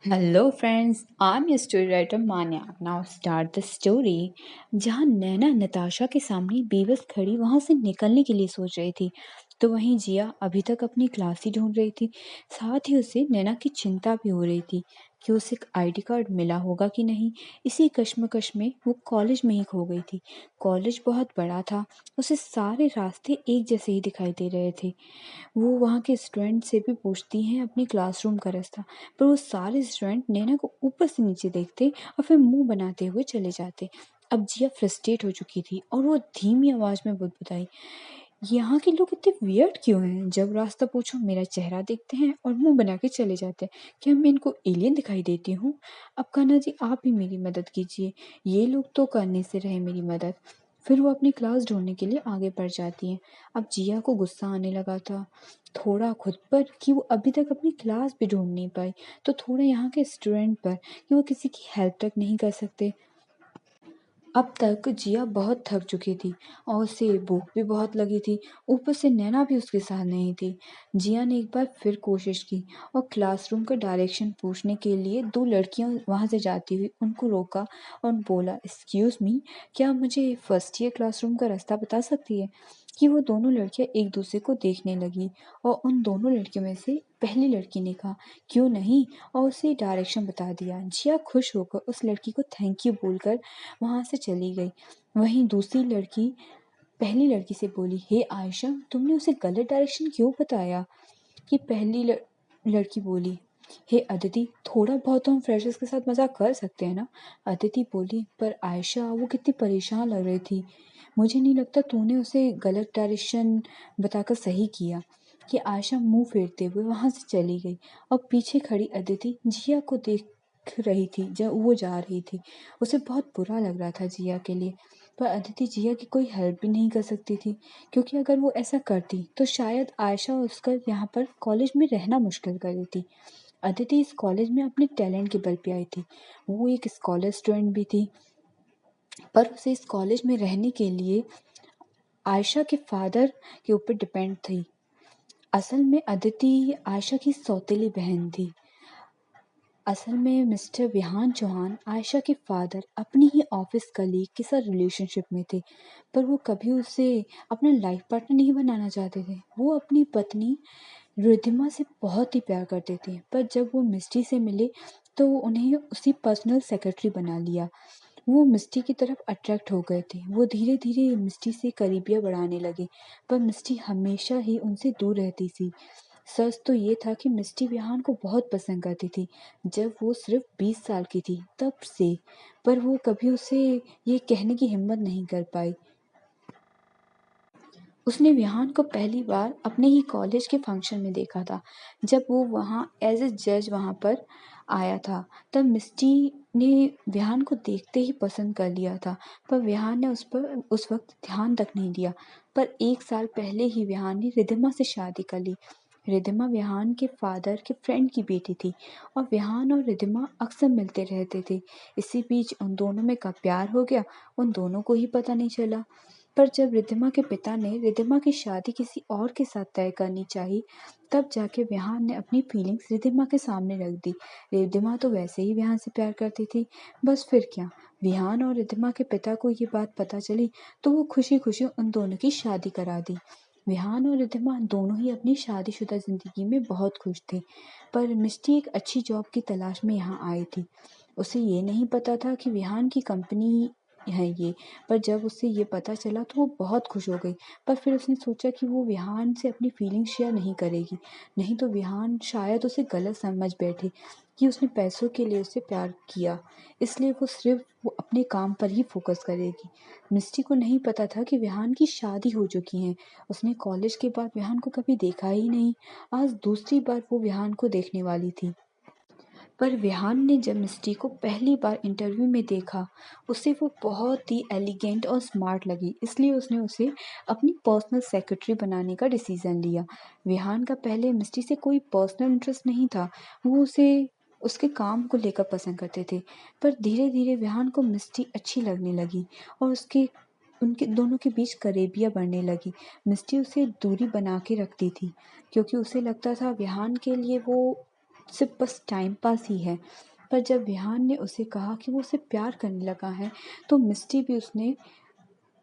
Hello friends, I'm your story writer Manya. Now start the story. जहाँ नैना नताशा के सामने बेबस खड़ी वहां से निकलने के लिए सोच रही थी, तो वहीं जिया अभी तक अपनी क्लास ही ढूंढ रही थी। साथ ही उसे नैना की चिंता भी हो रही थी कि उसे आईडी कार्ड मिला होगा कि नहीं। इसी कश्मकश में वो कॉलेज में ही खो गई थी। कॉलेज बहुत बड़ा था, उसे सारे रास्ते एक जैसे ही दिखाई दे रहे थे। वो वहाँ के स्टूडेंट से भी पूछती हैं अपनी क्लासरूम का रास्ता, पर वो सारे स्टूडेंट नैना को ऊपर से नीचे देखते और फिर मुंह बनाते हुए चले जाते। अब जिया फ्रस्ट्रेट हो चुकी थी और वो धीमी आवाज में बुदबुदाई, यहाँ के लोग इतने वियर्ड क्यों हैं? जब रास्ता पूछो मेरा चेहरा देखते हैं और मुंह बना के चले जाते हैं। क्या मैं इनको एलियन दिखाई देती हूँ? अब कान्हा जी आप ही मेरी मदद कीजिए, ये लोग तो करने से रहे मेरी मदद। फिर वो अपनी क्लास ढूंढने के लिए आगे बढ़ जाती हैं। अब जिया को गुस्सा आने लगा था, थोड़ा खुद पर कि वो अभी तक अपनी क्लास भी ढूंढ नहीं पाई, तो थोड़ा यहाँ के स्टूडेंट पर कि वो किसी की हेल्प तक नहीं कर सकते। अब तक जिया बहुत थक चुकी थी और उसे भूख भी बहुत लगी थी। ऊपर से नैना भी उसके साथ नहीं थी। जिया ने एक बार फिर कोशिश की और क्लासरूम का डायरेक्शन पूछने के लिए दो लड़कियां वहां से जाती हुई उनको रोका और बोला, एक्सक्यूज मी, क्या आप मुझे फर्स्ट ईयर क्लासरूम का रास्ता बता सकती है? कि वो दोनों लड़कियां एक दूसरे को देखने लगी और उन दोनों लड़कियों में से पहली लड़की ने कहा, क्यों नहीं, और उसे डायरेक्शन बता दिया। जिया खुश होकर उस लड़की को थैंक यू बोलकर वहां से चली गई। वहीं दूसरी लड़की पहली लड़की से बोली, हे आयशा, तुमने उसे गलत डायरेक्शन क्यों बताया? कि पहली लड़की बोली, हे अदिति, थोड़ा बहुत तो हम फ्रेशर्स के साथ मजाक कर सकते हैं ना? अदिति बोली, पर आयशा वो कितनी परेशान लग रही थी, मुझे नहीं लगता तूने उसे गलत डायरेक्शन बताकर सही किया। कि आयशा मुंह फेरते हुए वहां से चली गई और पीछे खड़ी अदिति जिया को देख रही थी जब वो जा रही थी। उसे बहुत बुरा लग रहा था जिया के लिए, पर अदिति जिया की कोई हेल्प भी नहीं कर सकती थी, क्योंकि अगर वो ऐसा करती तो शायद आयशा उसका यहाँ पर कॉलेज में रहना मुश्किल कर देती। अदिति इस कॉलेज में अपने टैलेंट के बल पे आई थी। वो एक स्कॉलर स्टूडेंट भी थी, पर उसे इस कॉलेज में रहने के लिए आयशा के फादर के ऊपर डिपेंड थी। असल में अदिति आयशा की सौतेली बहन थी। असल में मिस्टर विहान चौहान आयशा के फादर अपनी ही ऑफिस कलीग के साथ रिलेशनशिप में थे, पर वो कभी उसे अपना लाइफ पार्टनर नहीं बनाना चाहते थे। वो अपनी पत्नी रिद्धिमा से बहुत ही प्यार करते थे, पर जब वो मिस्टी से मिले तो उन्हें उसी पर्सनल सेक्रेटरी बना लिया। वो मिस्टी की तरफ अट्रैक्ट हो गए थे। वो धीरे धीरे मिस्टी से करीबियां बढ़ाने लगे, पर मिस्टी हमेशा ही उनसे दूर रहती थी। सच तो ये था कि मिस्टी विहान को बहुत पसंद करती थी जब वो सिर्फ 20 साल की थी तब से, पर वो कभी उसे ये कहने की हिम्मत नहीं कर पाई। उसने विहान को पहली बार अपने ही कॉलेज के फंक्शन में देखा था, जब वो वहाँ एज ए जज वहाँ पर आया था। तब मिस्टी ने विहान को देखते ही पसंद कर लिया था, पर विहान ने उस पर उस वक्त ध्यान तक नहीं दिया। पर 1 साल पहले ही विहान ने रिधिमा से शादी कर ली। रिधिमा विहान के फादर के फ्रेंड की बेटी थी और विहान और रिधिमा अक्सर मिलते रहते थे। इसी बीच उन दोनों में कब प्यार हो गया, उन दोनों को ही पता नहीं चला। पर जब रिद्धिमा के पिता ने रिद्धिमा की शादी किसी और के साथ तय करनी चाहिए, तब जाके विहान ने अपनी फीलिंग्स रिद्धिमा के सामने रख दी। रिद्धिमा तो वैसे ही विहान से प्यार करती थी, बस फिर क्या। विहान और रिद्धिमा के पिता को ये बात पता चली तो वो खुशी खुशी उन दोनों की शादी करा दी। विहान और रिद्धिमा दोनों ही अपनी शादीशुदा जिंदगी में बहुत खुश थे, पर मिष्टी एक अच्छी जॉब की तलाश में यहाँ आई थी। उसे ये नहीं पता था कि विहान की कंपनी है ये, पर जब उसे ये पता चला तो वो बहुत खुश हो गई। पर फिर उसने सोचा कि वो विहान से अपनी फीलिंग शेयर नहीं करेगी, नहीं तो विहान शायद उसे गलत समझ बैठे कि उसने पैसों के लिए उसे प्यार किया, इसलिए वो अपने काम पर ही फोकस करेगी। मिस्टी को नहीं पता था कि विहान की शादी हो चुकी है। उसने कॉलेज के बाद विहान को कभी देखा ही नहीं। आज दूसरी बार वो विहान को देखने वाली थी। पर विहान ने जब मिस्टी को पहली बार इंटरव्यू में देखा, उसे वो बहुत ही एलिगेंट और स्मार्ट लगी, इसलिए उसने उसे अपनी पर्सनल सेक्रेटरी बनाने का डिसीजन लिया। विहान का पहले मिस्टी से कोई पर्सनल इंटरेस्ट नहीं था, वो उसे उसके काम को लेकर पसंद करते थे। पर धीरे धीरे विहान को मिस्टी अच्छी लगने लगी और उसके उनके दोनों के बीच करीबियाँ बढ़ने लगी। मिस्टी उसे दूरी बना के रखती थी, क्योंकि उसे लगता था विहान के लिए वो सिर्फ बस टाइम पास ही है। पर जब विहान ने उसे कहा कि वो उसे प्यार करने लगा है, तो मिस्टी भी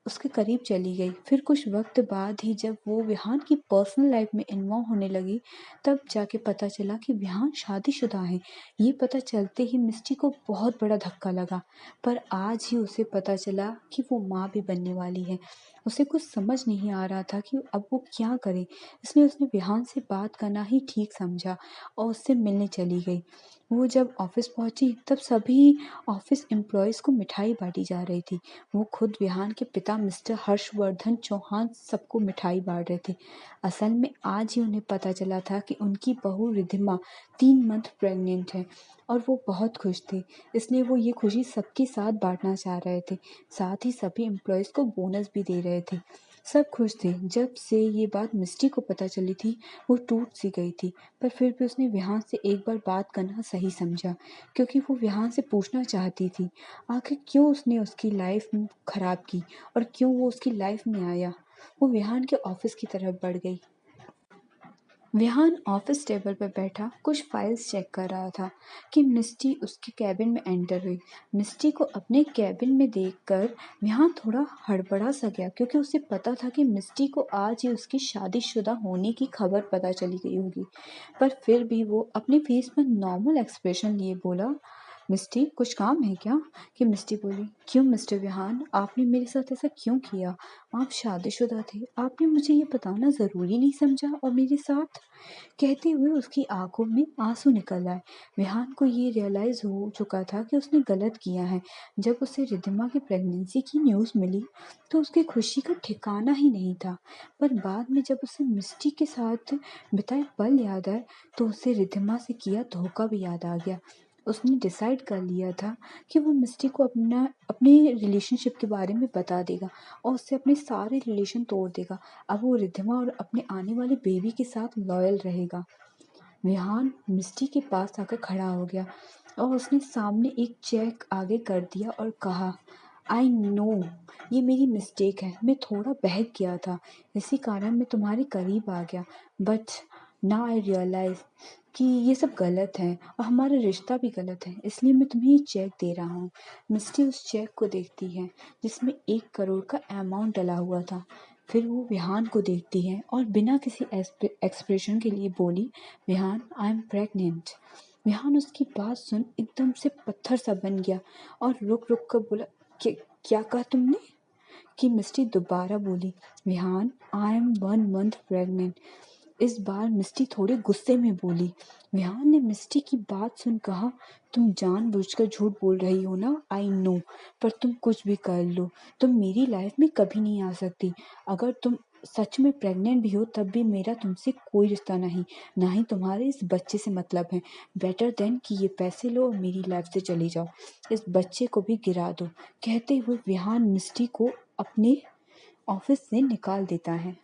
उसके करीब चली गई। फिर कुछ वक्त बाद ही जब वो विहान की पर्सनल लाइफ में इन्वॉल्व होने लगी, तब जाके पता चला कि विहान शादीशुदा है। ये पता चलते ही मिस्टी को बहुत बड़ा धक्का लगा। पर आज ही उसे पता चला कि वो माँ भी बनने वाली है। उसे कुछ समझ नहीं आ रहा था कि अब वो क्या करे, इसलिए उसने विहान से बात करना ही ठीक समझा और उससे मिलने चली गई। वो जब ऑफिस पहुंची तब सभी ऑफिस एम्प्लॉयज़ को मिठाई बांटी जा रही थी। वो खुद विहान के पिता मिस्टर हर्षवर्धन चौहान सबको मिठाई बांट रहे थे। असल में आज ही उन्हें पता चला था कि उनकी बहू रिधिमा 3 मंथ प्रेग्नेंट है और वो बहुत खुश थे। इसलिए वो ये खुशी सबके साथ बांटना चाह रहे थे। साथ ही सभी एम्प्लॉयज़ को बोनस भी दे रहे थे। सब खुश थे। जब से ये बात मिस्टी को पता चली थी, वो टूट सी गई थी। पर फिर भी उसने विहान से एक बार बात करना सही समझा, क्योंकि वो विहान से पूछना चाहती थी आखिर क्यों उसने उसकी लाइफ खराब की और क्यों वो उसकी लाइफ में आया। वो विहान के ऑफिस की तरफ बढ़ गई। विहान ऑफिस टेबल पर बैठा कुछ फाइल्स चेक कर रहा था कि मिस्टी उसके कैबिन में एंटर हुई। मिस्टी को अपने कैबिन में देखकर विहान थोड़ा हड़बड़ा सा गया, क्योंकि उसे पता था कि मिस्टी को आज ही उसकी शादीशुदा होने की खबर पता चली गई होगी। पर फिर भी वो अपने फेस पर नॉर्मल एक्सप्रेशन लिए बोला, मिस्टी कुछ काम है क्या? कि मिस्टी बोली, क्यों मिस्टर विहान, आपने मेरे साथ ऐसा क्यों किया? आप शादीशुदा थे, आपने मुझे ये बताना ज़रूरी नहीं समझा और मेरे साथ। कहते हुए उसकी आंखों में आंसू निकल आए। विहान को ये रियलाइज़ हो चुका था कि उसने गलत किया है। जब उसे रिद्धिमा की प्रेगनेंसी की न्यूज़ मिली तो उसकी खुशी का ठिकाना ही नहीं था। पर बाद में जब उसे मिस्टी के साथ बिताए पल याद आए तो उसे रिद्धिमा से किया धोखा भी याद आ गया। उसने डिसाइड कर लिया था कि वो मिस्टी को अपने रिलेशनशिप के बारे में बता देगा और उससे अपने सारे रिलेशन तोड़ देगा। अब वो रिद्धिमा और अपने आने वाले बेबी के साथ लॉयल रहेगा। विहान मिस्टी के पास आकर खड़ा हो गया और उसने सामने एक चेक आगे कर दिया और कहा, आई नो, ये मेरी मिस्टेक है, मैं थोड़ा बहक गया था, इसी कारण मैं तुम्हारे करीब आ गया। बट नाउ आई रियलाइज कि ये सब गलत है और हमारा रिश्ता भी गलत है, इसलिए मैं तुम्हें ये चेक दे रहा हूँ। मिस्टी उस चेक को देखती है जिसमें 1 करोड़ का अमाउंट डला हुआ था। फिर वो विहान को देखती है और बिना किसी एक्सप्रेशन के लिए बोली, Vihaan I am pregnant. Vihaan उसकी बात सुन एकदम से पत्थर सा बन गया और रुक रुक कर बोला, क्या कहा तुमने? कि मिस्टी दोबारा बोली, Vihaan I am 1 month pregnant. इस बार मिस्टी थोड़े गुस्से में बोली। विहान ने मिस्टी की बात सुन कहा, तुम जानबूझकर झूठ बोल रही हो ना, आई नो, पर तुम कुछ भी कर लो, तुम मेरी लाइफ में कभी नहीं आ सकती। अगर तुम सच में प्रेग्नेंट भी हो तब भी मेरा तुमसे कोई रिश्ता नहीं, ना ही तुम्हारे इस बच्चे से मतलब है। बेटर देन कि ये पैसे लो और मेरी लाइफ से चली जाओ, इस बच्चे को भी गिरा दो। कहते हुए विहान मिस्टी को अपने ऑफिस से निकाल देता है।